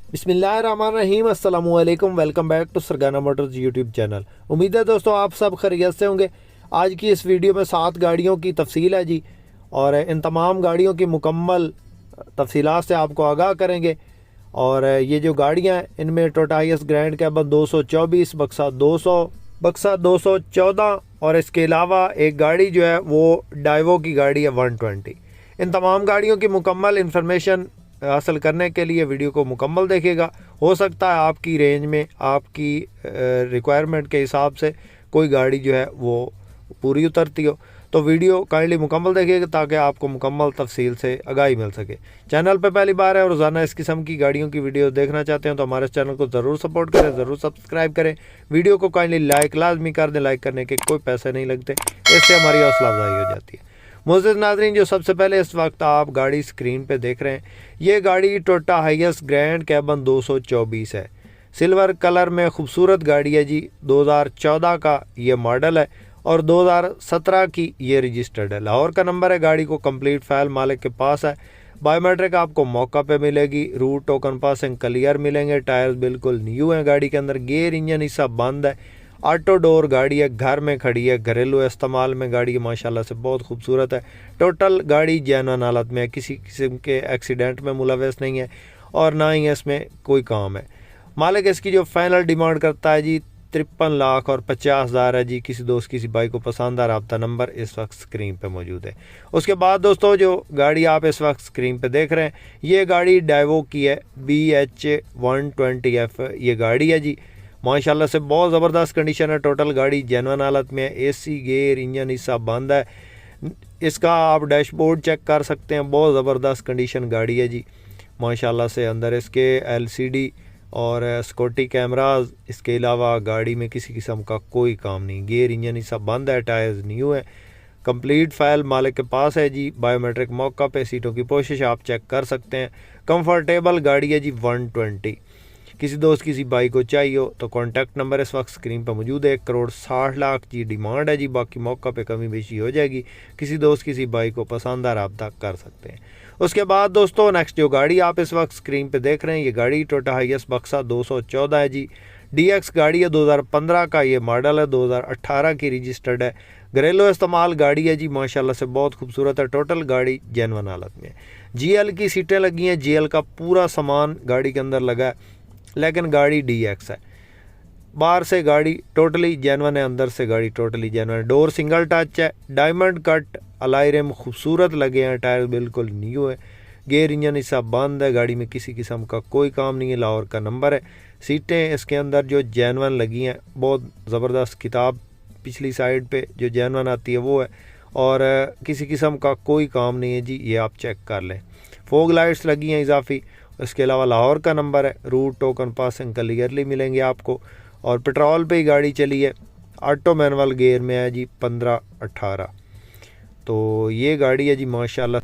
बिस्मिल्लाहिर्रहमानिर्रहीम अस्सलामु अलैकुम। Welcome back to Sargana motors YouTube channel. उम्मीद है दोस्तों आप सब खैरियत से होंगे। आज की इस वीडियो में 7 गाड़ियों की तफसील है जी, और इन तमाम गाड़ियों की मुकम्मल तफसीलात से आपको आगाह करेंगे। और ये जो गाड़ियाँ हैं इनमें टोयोटा हाइएस्ट ग्रैंड कैबन 224, बक्सा 200, बक्सा 214 और इसके अलावा एक गाड़ी जो है वो डाइवो की गाड़ी है 120। इन तमाम गाड़ियों की मुकम्मल इन्फॉर्मेशन हासिल करने के लिए वीडियो को मुकम्मल देखिएगा। हो सकता है आपकी रेंज में, आपकी रिक्वायरमेंट के हिसाब से कोई गाड़ी जो है वो पूरी उतरती हो, तो वीडियो काइंडली मुकम्मल देखिएगा ताकि आपको मुकम्मल तफसील से आगाही मिल सके। चैनल पर पहली बार है और रोज़ाना इस किस्म की गाड़ियों की वीडियो देखना चाहते हैं तो हमारे चैनल को ज़रूर सपोर्ट करें, ज़रूर सब्सक्राइब करें। वीडियो को काइंडली लाइक लाजमी कर दें, लाइक करने के कोई पैसे नहीं लगते, इससे हमारी हौसला अफजाई हो जाती है। मुअज़्ज़िज़ नाज़रीन, जो सबसे पहले इस वक्त आप गाड़ी स्क्रीन पे देख रहे हैं, ये गाड़ी टोयोटा हाइएस्ट ग्रैंड कैबन 224 है। सिल्वर कलर में खूबसूरत गाड़ी है जी। 2014 का ये मॉडल है और 2017 की ये रजिस्टर्ड है। लाहौर का नंबर है। गाड़ी को कंप्लीट फाइल मालिक के पास है। बायोमेट्रिक आपको मौका पे मिलेगी। रूट टोकन पासिंग क्लियर मिलेंगे। टायर्स बिल्कुल न्यू हैं गाड़ी के अंदर। गेयर इंजन हिस्सा बंद है। ऑटो डोर गाड़ी है, घर में खड़ी है, घरेलू इस्तेमाल में गाड़ी है, माशाल्लाह से बहुत खूबसूरत है। टोटल गाड़ी जेन्युइन हालत में है, किसी किस्म के एक्सीडेंट में मुलविस नहीं है और ना ही इसमें कोई काम है। मालिक इसकी जो फाइनल डिमांड करता है जी 53,50,000 है जी। किसी दोस्त किसी भाई को पसंद आ, रब्ता नंबर इस वक्त स्क्रीन पे मौजूद है। उसके बाद दोस्तों जो गाड़ी आप इस वक्त स्क्रीन पे देख रहे हैं, ये गाड़ी डाइवो की है, BH120F ये गाड़ी है जी। माशाल्लाह से बहुत ज़बरदस्त कंडीशन है। टोटल गाड़ी जेन्युइन हालत में है। AC गेयर इंजन हिस्सा बंद है। इसका आप डैशबोर्ड चेक कर सकते हैं, बहुत ज़बरदस्त कंडीशन गाड़ी है जी माशाल्लाह से। अंदर इसके LCD और सिक्योरिटी कैमराज, इसके अलावा गाड़ी में किसी किस्म का कोई काम नहीं। गेयर इंजन हिस्सा बंद है। टायर्स न्यू है। कंप्लीट फाइल मालिक के पास है जी। बायोमेट्रिक मौका पे। सीटों की पोशिश आप चेक कर सकते हैं। कंफर्टेबल गाड़ी है जी 120। किसी दोस्त किसी भाई को चाहिए हो तो कॉन्टैक्ट नंबर इस वक्त स्क्रीन पर मौजूद है। 1,60,00,000 जी डिमांड है जी। बाकी मौका पे कमी बेशी हो जाएगी। किसी दोस्त किसी भाई को पसंद आ रब्ता कर सकते हैं। उसके बाद दोस्तों नेक्स्ट जो गाड़ी आप इस वक्त स्क्रीन पे देख रहे हैं, ये गाड़ी टोयोटा हाइएस्ट बक्सा 214 है जी। DX गाड़ी है, 2015 का ये मॉडल है, 2018 की रजिस्टर्ड है। घरेलू इस्तेमाल गाड़ी है जी, माशाल्लाह से बहुत खूबसूरत है। टोटल गाड़ी जेन्युइन हालत में है। GL की सीटें लगी हैं। GL का पूरा सामान गाड़ी के अंदर लगा है, लेकिन गाड़ी DX है। बाहर से गाड़ी टोटली जेन्युइन है, अंदर से गाड़ी टोटली जेन्युइन है। डोर सिंगल टच है। डायमंड कट अलाई रिम खूबसूरत लगे हैं। टायर बिल्कुल न्यू है। गेयर इंजन हिस्सा बंद है। गाड़ी में किसी किस्म का कोई काम नहीं है। लाहौर का नंबर है। सीटें इसके अंदर जो जेन्युइन लगी हैं, बहुत ज़बरदस्त। किताब पिछली साइड पे जो जेन्युइन आती है वो है, और किसी किस्म का कोई काम नहीं है जी, ये आप चेक कर लें। फोग लाइट्स लगी हैं इजाफी। इसके अलावा लाहौर का नंबर है। रूट टोकन पासिंग क्लियरली मिलेंगे आपको, और पेट्रोल पे ही गाड़ी चली है। ऑटो मैनुअल गेयर में है जी 15-18। तो ये गाड़ी है जी माशाल्लाह।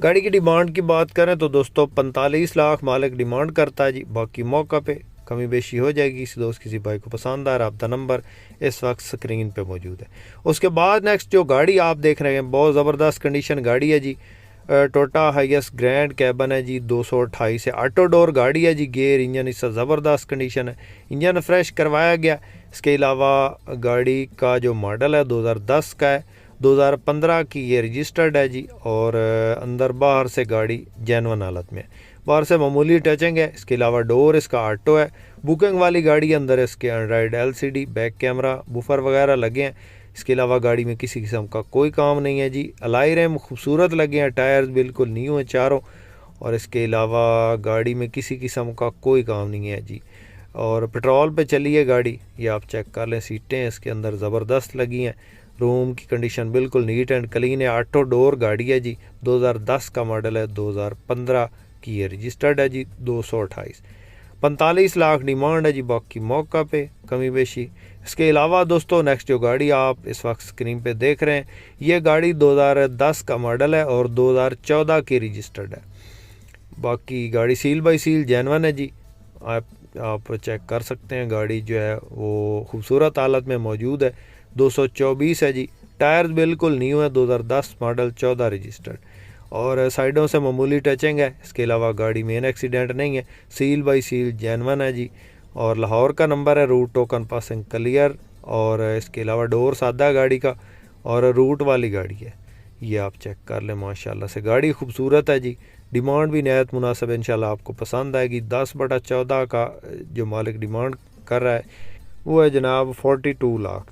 गाड़ी की डिमांड की बात करें तो दोस्तों 45 लाख मालिक डिमांड करता है जी। बाकी मौका पे कमी बेशी हो जाएगी। किसी दोस्त किसी भाई को पसंद आ, रब्ता नंबर इस वक्त स्क्रीन पे मौजूद है। उसके बाद नेक्स्ट जो गाड़ी आप देख रहे हैं, बहुत ज़बरदस्त कंडीशन गाड़ी है जी। टोयोटा हाइएस्ट ग्रैंड कैबन है जी, 228 है। ऑटो डोर गाड़ी है जी। गेयर इंजन इसका ज़बरदस्त कंडीशन है। इंजन फ्रेश करवाया गया। इसके अलावा गाड़ी का जो मॉडल है 2010 का है। 2015 की ये रजिस्टर्ड है जी, और अंदर बाहर से गाड़ी जेन्युइन हालत में है। बाहर से मामूली टचिंग है। इसके अलावा डोर इसका ऑटो है। बुकिंग वाली गाड़ी, अंदर इसके Android LCD, back camera, woofer वगैरह लगे हैं। इसके अलावा गाड़ी में किसी किस्म का कोई काम नहीं है जी। अलाई रैम खूबसूरत लगे हैं। टायर्स बिल्कुल न्यू हैं चारों, और इसके अलावा गाड़ी में किसी किस्म का कोई काम नहीं है जी। और पेट्रोल पे चली है गाड़ी, ये आप चेक कर लें। सीटें इसके अंदर ज़बरदस्त लगी हैं। रूम की कंडीशन बिल्कुल नीट एंड क्लीन है। ऑटो डोर गाड़ी है जी। 2010 का मॉडल है। 2015 की ये रजिस्टर्ड है जी। 228, 45 लाख डिमांड है जी। बाकी मौका पे कमी बेशी। इसके अलावा दोस्तों नेक्स्ट जो गाड़ी आप इस वक्त स्क्रीन पे देख रहे हैं, ये गाड़ी 2010 का मॉडल है और 2014 की रजिस्टर्ड है। बाकी गाड़ी सील बाई सील जेन्युइन है जी। आप चेक कर सकते हैं। गाड़ी जो है वो खूबसूरत हालत में मौजूद है। 224 है जी। टायर्स बिल्कुल न्यू है। 2010 मॉडल, 14 रजिस्टर्ड। और साइडों से मामूली टचिंग है। इसके अलावा गाड़ी मेन एक्सीडेंट नहीं है, सील बाई सील जेन्युइन है जी। और लाहौर का नंबर है, रूट टोकन पासिंग क्लियर। और इसके अलावा डोर सादा है गाड़ी का और रूट वाली गाड़ी है, ये आप चेक कर लें। माशाल्लाह से गाड़ी खूबसूरत है जी, डिमांड भी नहायत मुनासिब, इंशाल्लाह आपको पसंद आएगी। 10/14 का जो मालिक डिमांड कर रहा है वो है जनाब 42 लाख।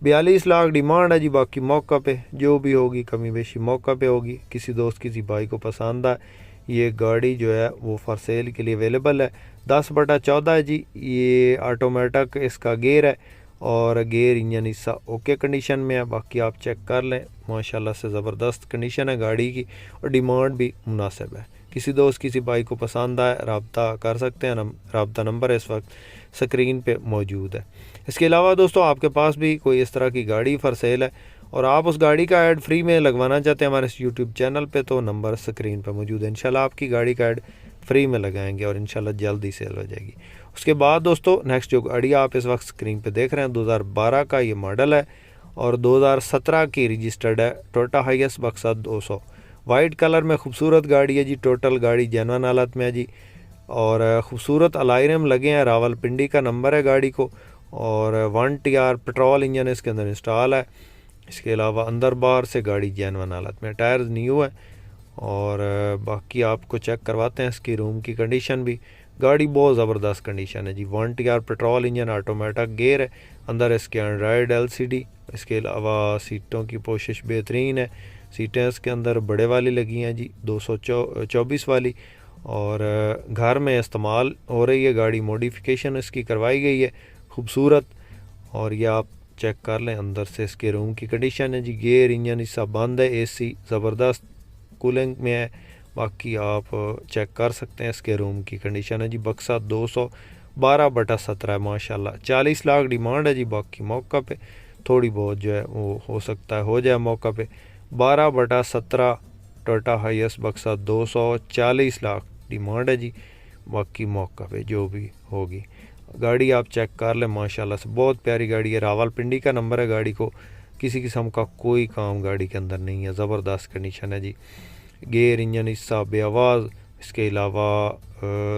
42 लाख डिमांड है जी। बाकी मौका पे जो भी होगी कमी बेशी मौका पे होगी। किसी दोस्त किसी भाई को पसंद है ये गाड़ी जो है वो फॉर सेल के लिए अवेलेबल है। 10/14 है जी। ये ऑटोमेटिक इसका गेयर है और गेयर इंजन हिस्सा ओके कंडीशन में है। बाकी आप चेक कर लें, माशाल्लाह से ज़बरदस्त कंडीशन है गाड़ी की और डिमांड भी मुनासिब है। किसी दोस्त किसी भाई को पसंद आए रब्ता कर सकते हैं। रब्ता नंबर इस वक्त स्क्रीन पे मौजूद है। इसके अलावा दोस्तों आपके पास भी कोई इस तरह की गाड़ी फॉर सेल है और आप उस गाड़ी का ऐड फ्री में लगवाना चाहते हैं हमारे इस यूट्यूब चैनल पे, तो नंबर स्क्रीन पे मौजूद है। इंशाल्लाह आपकी गाड़ी का ऐड फ्री में लगाएंगे और इंशाल्लाह जल्दी सेल हो जाएगी। उसके बाद दोस्तों नेक्स्ट जो गाड़ी आप इस वक्त स्क्रीन पे देख रहे हैं 2012 का ये मॉडल है और 2017 की रजिस्टर्ड है। टोयोटा हाइएस बक्सा 200 वाइट कलर में खूबसूरत गाड़ी है जी। टोटल गाड़ी जेन्युइन हालत में है जी और खूबसूरत अलायरम लगे हैं। रावलपिंडी का नंबर है गाड़ी को और 1TR पेट्रोल इंजन इसके अंदर इंस्टॉल है। इसके अलावा अंदर बाहर से गाड़ी जेन्युइन हालत में, टायर्स न्यू है और बाकी आपको चेक करवाते हैं इसकी रूम की कंडीशन भी। गाड़ी बहुत ज़बरदस्त कंडीशन है जी। 1TR petrol engine, automatic gear है, अंदर इसके एंड्रॉयड LCD। इसके अलावा सीटों की पोशिश बेहतरीन है। सीटें इसके अंदर बड़े वाली लगी हैं जी, 224 वाली। और घर में इस्तेमाल हो रही है गाड़ी, मॉडिफिकेशन इसकी करवाई गई है खूबसूरत। और ये आप चेक कर लें अंदर से इसके रूम की कंडीशन है जी। गेयर इंजन हिस्सा बंद है, AC ज़बरदस्त कूलिंग में है। बाकी आप चेक कर सकते हैं इसके रूम की कंडीशन है जी। बक्सा 200 12/17 है माशाल्लाह। 40 लाख डिमांड है जी। बाकी मौका पे थोड़ी बहुत जो है वो हो सकता है हो जाए मौका पे। 12/17 टोयोटा हाइएस बक्सा 200 40 लाख डिमांड है जी। बाकी मौका पे जो भी होगी गाड़ी आप चेक कर लें, माशाल्लाह से बहुत प्यारी गाड़ी है। रावलपिंडी का नंबर है गाड़ी को, किसी किस्म का कोई काम गाड़ी के अंदर नहीं है, ज़बरदस्त कंडीशन है जी। गेयर इंजन हिस्सा बेआवाज़। इसके अलावा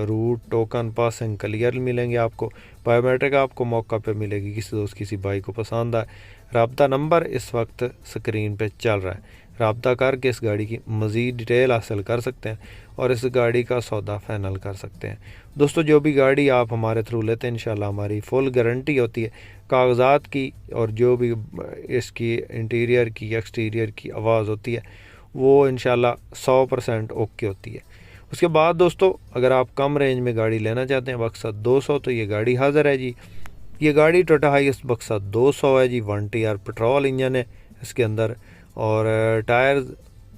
रूट टोकन पासिंग क्लियर मिलेंगे आपको। बायोमेट्रिक आपको मौका पे मिलेगी। किसी दोस्त किसी भाई को पसंद आए रब्ता नंबर इस वक्त स्क्रीन पे चल रहा है, रब्ता करके इस गाड़ी की मज़ीद डिटेल हासिल कर सकते हैं और इस गाड़ी का सौदा फाइनल कर सकते हैं। दोस्तों जो भी गाड़ी आप हमारे थ्रू लेते हैं इंशाल्लाह हमारी फुल गारंटी होती है कागज़ात की और जो भी इसकी इंटीरियर की एक्सटीरियर की आवाज़ होती है वो इंशाल्लाह 100% ओके होती है। उसके बाद दोस्तों अगर आप कम रेंज में गाड़ी लेना चाहते हैं बक्सा 200 तो ये गाड़ी हाज़िर है जी। ये गाड़ी टोयोटा हाइएस बक्सा 200 है जी। 1TR पेट्रोल इंजन है इसके अंदर और टायर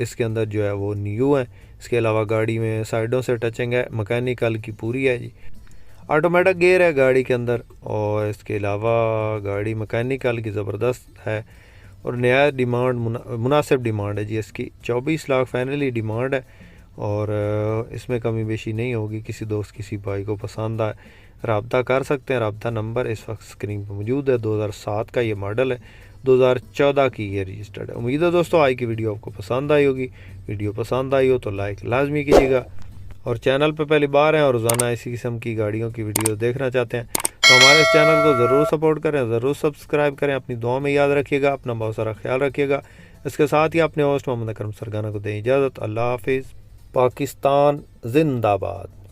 इसके अंदर जो है वो न्यू है। इसके अलावा गाड़ी में साइडों से टचिंग है, मैकेनिकल की पूरी है जी। ऑटोमेटिक गेयर है गाड़ी के अंदर और इसके अलावा गाड़ी मैकेनिकल की ज़बरदस्त है और नया डिमांड मुनासिब डिमांड है जी इसकी। 24 लाख फाइनली डिमांड है और इसमें कमी बेशी नहीं होगी। किसी दोस्त किसी भाई को पसंद आए रब्ता कर सकते हैं। रब्ता नंबर इस वक्त स्क्रीन पर मौजूद है। 2007 का ये मॉडल है, 2014 की ये रजिस्टर्ड है। उम्मीद है दोस्तों आज की वीडियो आपको पसंद आई होगी। वीडियो पसंद आई हो तो लाइक लाजमी कीजिएगा और चैनल पे पहली बार हैं और रोज़ाना इसी किस्म की गाड़ियों की वीडियो देखना चाहते हैं तो हमारे इस चैनल को ज़रूर सपोर्ट करें, ज़रूर सब्सक्राइब करें। अपनी दुआ में याद रखिएगा, अपना बहुत सारा ख्याल रखिएगा। इसके साथ ही अपने होस्ट मोहम्मद अकरम सरगाना को दें इजाज़त। अल्लाह हाफिज़। पाकिस्तान जिंदाबाद।